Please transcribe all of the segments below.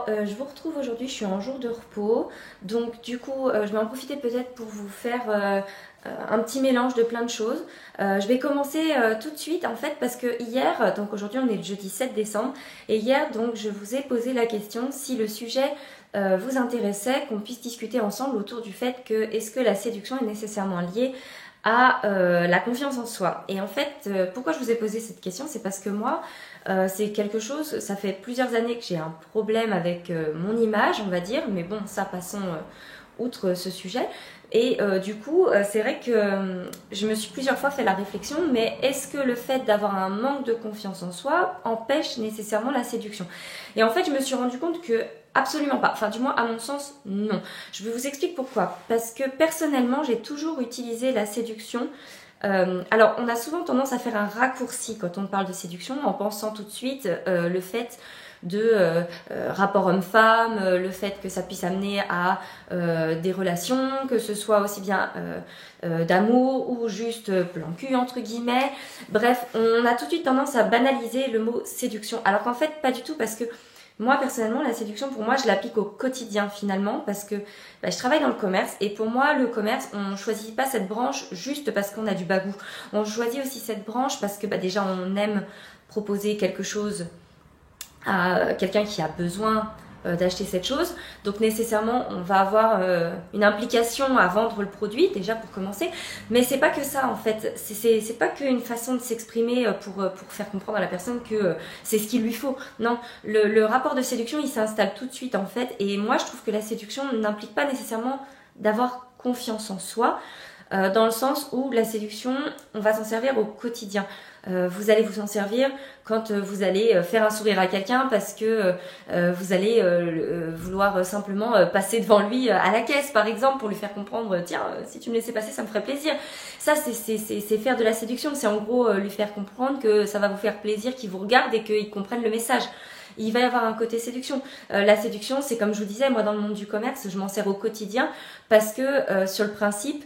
Je vous retrouve aujourd'hui, je suis en jour de repos, donc du coup, je vais en profiter peut-être pour vous faire un petit mélange de plein de choses. Je vais commencer tout de suite en fait parce que hier, donc aujourd'hui on est le jeudi 7 décembre, et hier donc je vous ai posé la question si le sujet vous intéressait, qu'on puisse discuter ensemble autour du fait que est-ce que la séduction est nécessairement liée à la confiance en soi. Et en fait, pourquoi je vous ai posé cette question, c'est parce que moi, c'est quelque chose, ça fait plusieurs années que j'ai un problème avec mon image, on va dire, mais bon, ça passons outre ce sujet. Et du coup, c'est vrai que je me suis plusieurs fois fait la réflexion, mais est-ce que le fait d'avoir un manque de confiance en soi empêche nécessairement la séduction? Et en fait, je me suis rendu compte que absolument pas. Enfin, du moins, à mon sens, non. Je vous explique pourquoi. Parce que personnellement, j'ai toujours utilisé la séduction. Alors, on a souvent tendance à faire un raccourci quand on parle de séduction en pensant tout de suite le fait de rapport homme-femme, le fait que ça puisse amener à des relations, que ce soit aussi bien d'amour ou juste plan cul entre guillemets. Bref, on a tout de suite tendance à banaliser le mot séduction. Alors qu'en fait, pas du tout, parce que moi, personnellement, la séduction, pour moi, je l'applique au quotidien finalement parce que je travaille dans le commerce et pour moi, le commerce, on ne choisit pas cette branche juste parce qu'on a du bagou. On choisit aussi cette branche parce que déjà, on aime proposer quelque chose à quelqu'un qui a besoin d'acheter cette chose. Donc nécessairement, on va avoir une implication à vendre le produit, déjà pour commencer. Mais c'est pas que ça en fait. C'est pas qu'une façon de s'exprimer pour faire comprendre à la personne que c'est ce qu'il lui faut. Non, le rapport de séduction, il s'installe tout de suite en fait. Et moi, je trouve que la séduction n'implique pas nécessairement d'avoir confiance en soi. Dans le sens où la séduction, on va s'en servir au quotidien. Vous allez vous en servir quand vous allez faire un sourire à quelqu'un parce que vous allez vouloir simplement passer devant lui à la caisse par exemple pour lui faire comprendre tiens si tu me laissais passer ça me ferait plaisir. Ça c'est faire de la séduction, c'est en gros lui faire comprendre que ça va vous faire plaisir qu'il vous regarde et qu'il comprenne le message. Il va y avoir un côté séduction. La séduction, c'est comme je vous disais, moi dans le monde du commerce, je m'en sers au quotidien parce que sur le principe,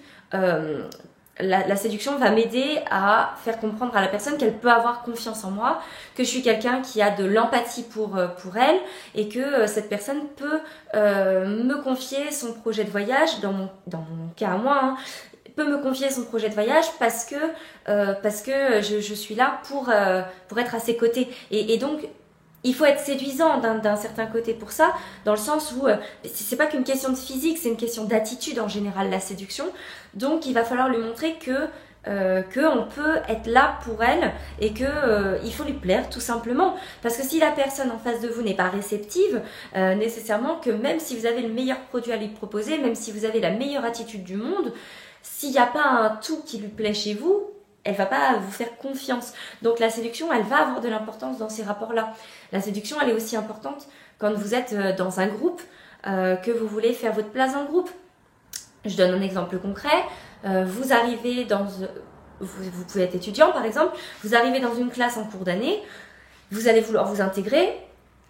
la séduction va m'aider à faire comprendre à la personne qu'elle peut avoir confiance en moi, que je suis quelqu'un qui a de l'empathie pour elle et que cette personne peut me confier son projet de voyage, dans mon cas à moi, hein, peut me confier son projet de voyage parce que je suis là pour être à ses côtés. Et donc, il faut être séduisant d'un certain côté pour ça, dans le sens où c'est pas qu'une question de physique, c'est une question d'attitude en général, la séduction. Donc il va falloir lui montrer que on peut être là pour elle et que il faut lui plaire tout simplement. Parce que si la personne en face de vous n'est pas réceptive, nécessairement que même si vous avez le meilleur produit à lui proposer, même si vous avez la meilleure attitude du monde, s'il n'y a pas un tout qui lui plaît chez vous, elle va pas vous faire confiance. Donc la séduction, elle va avoir de l'importance dans ces rapports-là. La séduction, elle est aussi importante quand vous êtes dans un groupe, que vous voulez faire votre place dans le groupe. Je donne un exemple concret. Vous arrivez dans... Vous pouvez être étudiant, par exemple. Vous arrivez dans une classe en cours d'année. Vous allez vouloir vous intégrer.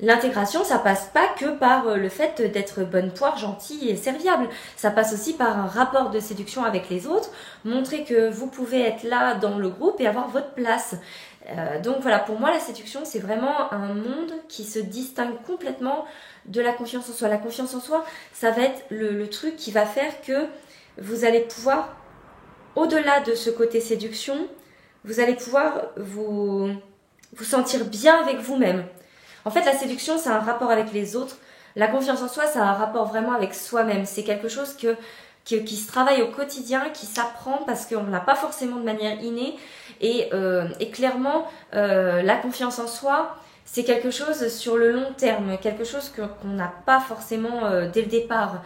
L'intégration, ça passe pas que par le fait d'être bonne poire, gentille et serviable. Ça passe aussi par un rapport de séduction avec les autres, montrer que vous pouvez être là dans le groupe et avoir votre place. Donc voilà, pour moi la séduction c'est vraiment un monde qui se distingue complètement de la confiance en soi. La confiance en soi, ça va être le truc qui va faire que vous allez pouvoir, au-delà de ce côté séduction, vous allez pouvoir vous sentir bien avec vous-même. En fait, la séduction, c'est un rapport avec les autres. La confiance en soi, c'est un rapport vraiment avec soi-même. C'est quelque chose qui se travaille au quotidien, qui s'apprend parce qu'on ne l'a pas forcément de manière innée. Et clairement, la confiance en soi, c'est quelque chose sur le long terme, quelque chose qu'on n'a pas forcément dès le départ.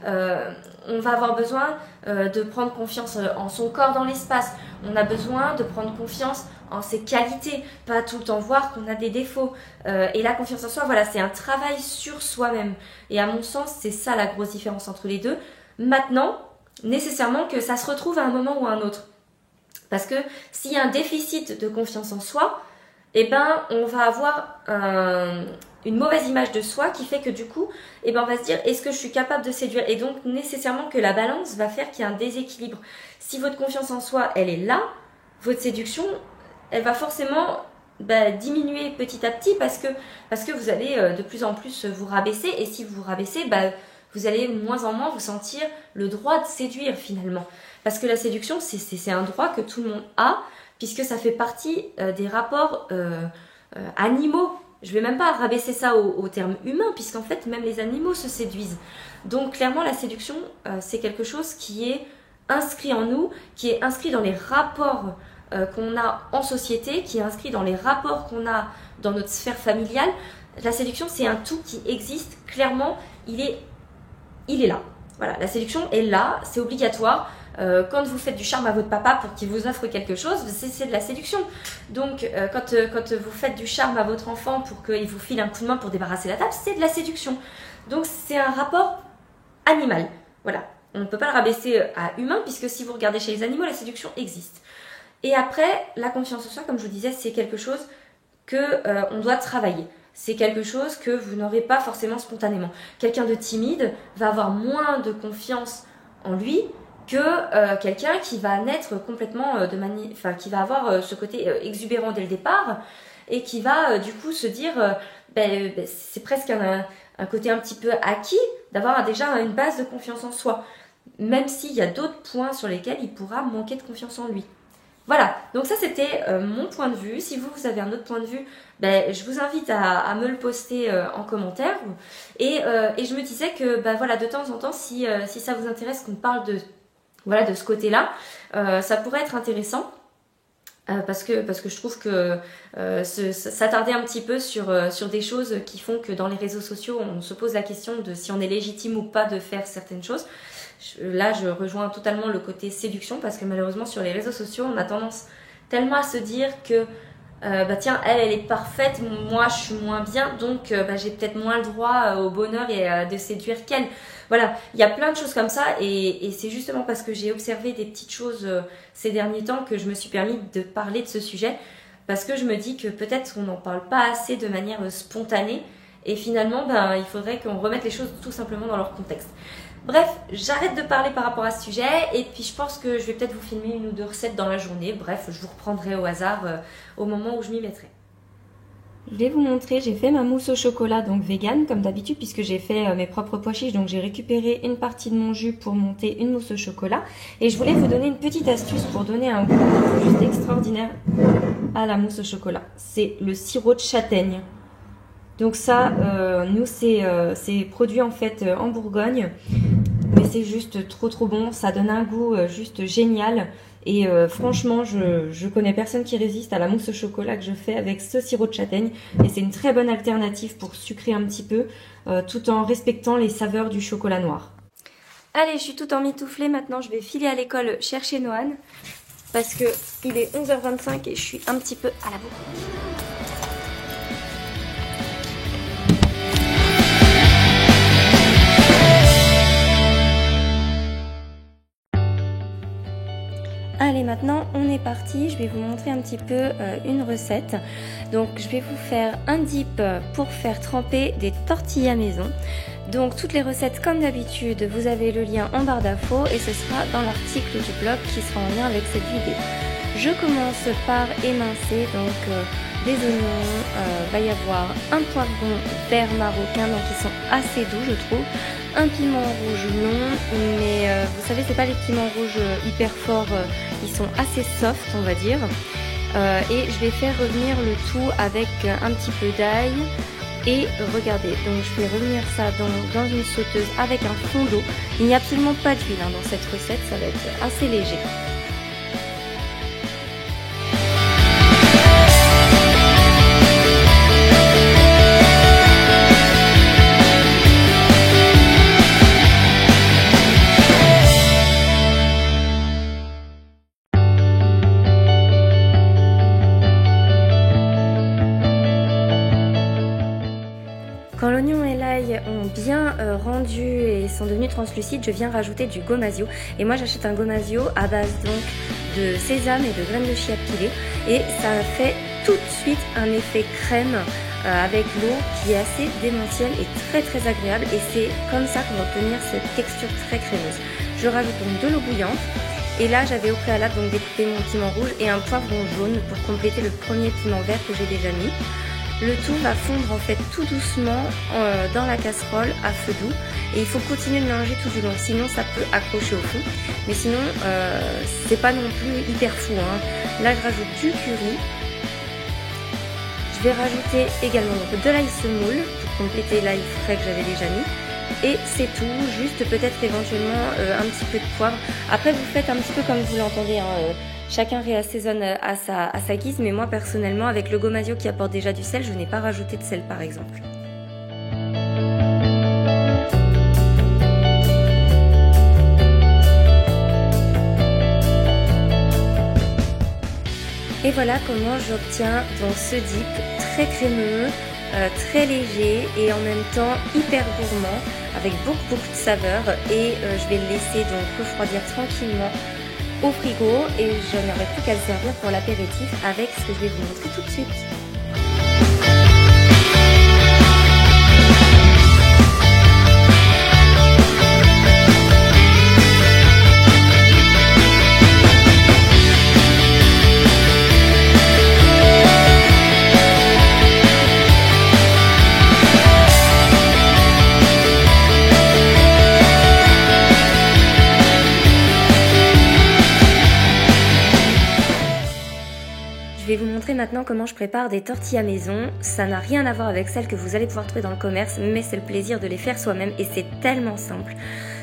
On va avoir besoin de prendre confiance en son corps dans l'espace. On a besoin de prendre confiance en ses qualités, pas tout le temps voir qu'on a des défauts. Et la confiance en soi, voilà, c'est un travail sur soi-même. Et à mon sens, c'est ça la grosse différence entre les deux. Maintenant, nécessairement que ça se retrouve à un moment ou à un autre. Parce que s'il y a un déficit de confiance en soi, eh ben, on va avoir une mauvaise image de soi qui fait que du coup, eh ben, on va se dire, est-ce que je suis capable de séduire? Et donc, nécessairement que la balance va faire qu'il y a un déséquilibre. Si votre confiance en soi, elle est là, votre séduction, elle va forcément diminuer petit à petit parce que vous allez de plus en plus vous rabaisser. Et si vous vous rabaissez, vous allez moins en moins vous sentir le droit de séduire finalement. Parce que la séduction, c'est un droit que tout le monde a, puisque ça fait partie des rapports animaux. Je vais même pas rabaisser ça au terme humain, puisqu'en fait, même les animaux se séduisent. Donc, clairement, la séduction, c'est quelque chose qui est inscrit en nous, qui est inscrit dans les rapports qu'on a en société, qui est inscrit dans les rapports qu'on a dans notre sphère familiale. La séduction, c'est un tout qui existe. Clairement, il est là. Voilà, la séduction est là, c'est obligatoire. Quand vous faites du charme à votre papa pour qu'il vous offre quelque chose, c'est de la séduction. Donc, quand vous faites du charme à votre enfant pour qu'il vous file un coup de main pour débarrasser la table, c'est de la séduction. Donc, c'est un rapport animal. Voilà, on ne peut pas le rabaisser à humain, puisque si vous regardez chez les animaux, la séduction existe. Et après, la confiance en soi, comme je vous disais, c'est quelque chose qu'on doit travailler. C'est quelque chose que vous n'aurez pas forcément spontanément. Quelqu'un de timide va avoir moins de confiance en lui que quelqu'un qui va naître complètement qui va avoir ce côté exubérant dès le départ et qui va du coup se dire c'est presque un côté un petit peu acquis d'avoir déjà une base de confiance en soi, même s'il y a d'autres points sur lesquels il pourra manquer de confiance en lui. Voilà, donc ça c'était mon point de vue. Si vous avez un autre point de vue, je vous invite à me le poster en commentaire. Et je me disais que de temps en temps, si ça vous intéresse qu'on parle de ce côté-là, ça pourrait être intéressant. Parce que je trouve que s'attarder un petit peu sur des choses qui font que dans les réseaux sociaux, on se pose la question de si on est légitime ou pas de faire certaines choses. Là, je rejoins totalement le côté séduction parce que malheureusement, sur les réseaux sociaux, on a tendance tellement à se dire que tiens, elle est parfaite, moi je suis moins bien, donc j'ai peut-être moins le droit au bonheur et de séduire qu'elle. Voilà, il y a plein de choses comme ça et c'est justement parce que j'ai observé des petites choses ces derniers temps que je me suis permis de parler de ce sujet, parce que je me dis que peut-être on n'en parle pas assez de manière spontanée et finalement il faudrait qu'on remette les choses tout simplement dans leur contexte. Bref, j'arrête de parler par rapport à ce sujet et puis je pense que je vais peut-être vous filmer 1 ou 2 recettes dans la journée. Bref, je vous reprendrai au hasard au moment où je m'y mettrai. Je vais vous montrer, j'ai fait ma mousse au chocolat, donc vegan comme d'habitude, puisque j'ai fait mes propres pois chiches, donc j'ai récupéré une partie de mon jus pour monter une mousse au chocolat. Et je voulais vous donner une petite astuce pour donner un goût juste extraordinaire à la mousse au chocolat. C'est le sirop de châtaigne. Donc ça, nous c'est produit en fait en Bourgogne, mais c'est juste trop bon, ça donne un goût juste génial. Et franchement, je connais personne qui résiste à la mousse au chocolat que je fais avec ce sirop de châtaigne. Et c'est une très bonne alternative pour sucrer un petit peu, tout en respectant les saveurs du chocolat noir. Allez, je suis tout emmitouflée. Maintenant, je vais filer à l'école chercher Noan. Parce que il est 11h25 et je suis un petit peu à la bourre. Allez, maintenant on est parti, je vais vous montrer un petit peu une recette. Donc je vais vous faire un dip pour faire tremper des tortillas maison. Donc toutes les recettes comme d'habitude, vous avez le lien en barre d'infos et ce sera dans l'article du blog qui sera en lien avec cette vidéo. Je commence par émincer donc des oignons, va y avoir un poivron vert marocain, donc ils sont assez doux je trouve. Un piment rouge long, mais vous savez c'est pas les piments rouges hyper forts, ils sont assez soft on va dire. Et je vais faire revenir le tout avec un petit peu d'ail. Et regardez, donc je vais revenir ça dans une sauteuse avec un fond d'eau. Il n'y a absolument pas d'huile dans cette recette, ça va être assez léger. Quand l'oignon et l'ail ont bien rendu et sont devenus translucides, je viens rajouter du gomasio. Et moi j'achète un gomasio à base donc de sésame et de graines de chia pilées. Et ça fait tout de suite un effet crème avec l'eau qui est assez démentielle et très agréable. Et c'est comme ça qu'on va obtenir cette texture très crémeuse. Je rajoute donc de l'eau bouillante Et là j'avais au préalable donc découpé mon piment rouge et un poivron jaune pour compléter le premier piment vert que j'ai déjà mis. Le tout va fondre en fait tout doucement dans la casserole à feu doux et il faut continuer de mélanger tout du long, sinon ça peut accrocher au fond. Mais sinon c'est pas non plus hyper fou, hein. Là je rajoute du curry. Je vais rajouter également donc de l'ail semoule pour compléter l'ail frais que j'avais déjà mis. Et c'est tout, juste peut-être éventuellement un petit peu de poivre. Après vous faites un petit peu comme vous l'entendez, hein, chacun réassaisonne à sa guise, mais moi personnellement avec le gomasio qui apporte déjà du sel, je n'ai pas rajouté de sel par exemple. Et voilà comment j'obtiens donc ce dip très crémeux, très léger et en même temps hyper gourmand avec beaucoup de saveur et je vais le laisser donc refroidir tranquillement au frigo et je n'aurai plus qu'à le servir pour l'apéritif avec ce que je vais vous montrer tout de suite. Je vais vous montrer maintenant comment je prépare des tortillas maison. Ça n'a rien à voir avec celles que vous allez pouvoir trouver dans le commerce, mais c'est le plaisir de les faire soi-même et c'est tellement simple.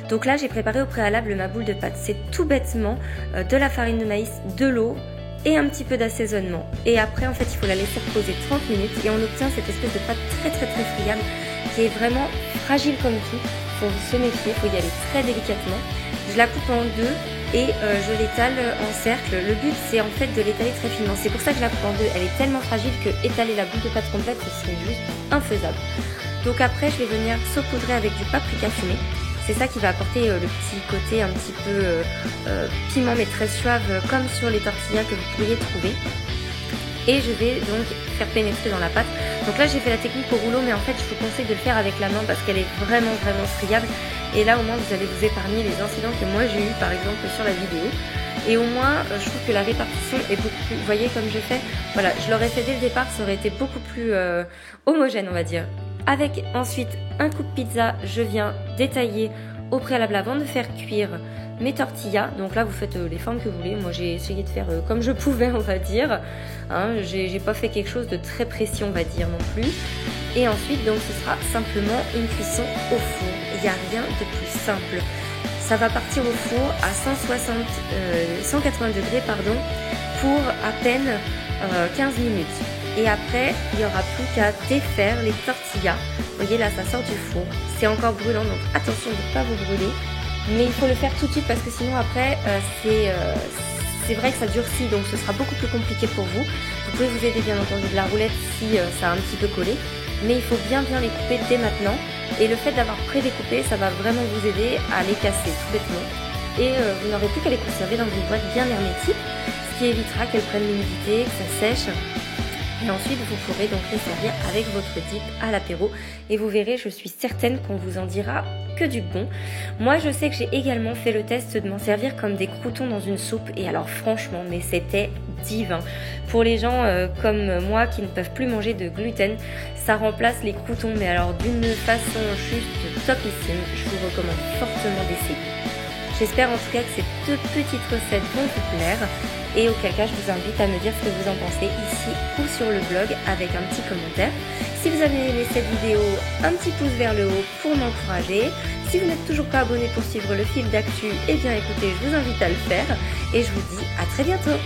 Donc là, j'ai préparé au préalable ma boule de pâte. C'est tout bêtement de la farine de maïs, de l'eau et un petit peu d'assaisonnement. Et après, en fait, il faut la laisser reposer 30 minutes et on obtient cette espèce de pâte très friable qui est vraiment fragile comme tout. Il faut se méfier, il faut y aller très délicatement. Je la coupe en deux. Et je l'étale en cercle. Le but c'est en fait de l'étaler très finement. C'est pour ça que je la coupe en deux. Elle est tellement fragile que étaler la boule de pâte complète ce serait juste infaisable. Donc après je vais venir saupoudrer avec du paprika fumé. C'est ça qui va apporter le petit côté un petit peu piment mais très suave comme sur les tortillas que vous pourriez trouver. Et je vais donc faire pénétrer dans la pâte. Donc là j'ai fait la technique au rouleau mais en fait je vous conseille de le faire avec la main parce qu'elle est vraiment friable. Et là au moins vous allez vous épargner les incidents que moi j'ai eu par exemple sur la vidéo. Et au moins je trouve que la répartition est beaucoup plus, vous voyez comme je fais, voilà, je l'aurais fait dès le départ, ça aurait été beaucoup plus homogène on va dire. Avec ensuite un coup de pizza, je viens détailler au préalable avant de faire cuire mes tortillas. Donc là vous faites les formes que vous voulez, moi j'ai essayé de faire comme je pouvais on va dire, hein, j'ai pas fait quelque chose de très précis on va dire non plus. Et ensuite donc ce sera simplement une cuisson au four, il n'y a rien de plus simple. Ça va partir au four à 180 degrés pardon, pour à peine 15 minutes. Et après il n'y aura plus qu'à défaire les tortillas. Vous voyez là ça sort du four, c'est encore brûlant donc attention de ne pas vous brûler. Mais il faut le faire tout de suite parce que sinon après c'est vrai que ça durcit donc ce sera beaucoup plus compliqué pour vous. Vous pouvez vous aider bien entendu de la roulette si ça a un petit peu collé. Mais il faut bien les couper dès maintenant. Et le fait d'avoir pré-découpé, ça va vraiment vous aider à les casser tout bêtement. Et vous n'aurez plus qu'à les conserver dans une boîte bien hermétique, ce qui évitera qu'elles prennent l'humidité, que ça sèche. Et ensuite, vous pourrez donc les servir avec votre dip à l'apéro. Et vous verrez, je suis certaine qu'on vous en dira que du bon. Moi, je sais que j'ai également fait le test de m'en servir comme des croûtons dans une soupe. Et alors franchement, mais c'était divin. Pour les gens comme moi qui ne peuvent plus manger de gluten, ça remplace les croûtons. Mais alors d'une façon juste topissime. Je vous recommande fortement d'essayer. J'espère en tout cas que ces deux petites recettes vont vous plaire. Et auquel cas je vous invite à me dire ce que vous en pensez ici ou sur le blog avec un petit commentaire. Si vous avez aimé cette vidéo, un petit pouce vers le haut pour m'encourager. Si vous n'êtes toujours pas abonné pour suivre le fil d'actu, eh bien écoutez, je vous invite à le faire. Et je vous dis à très bientôt.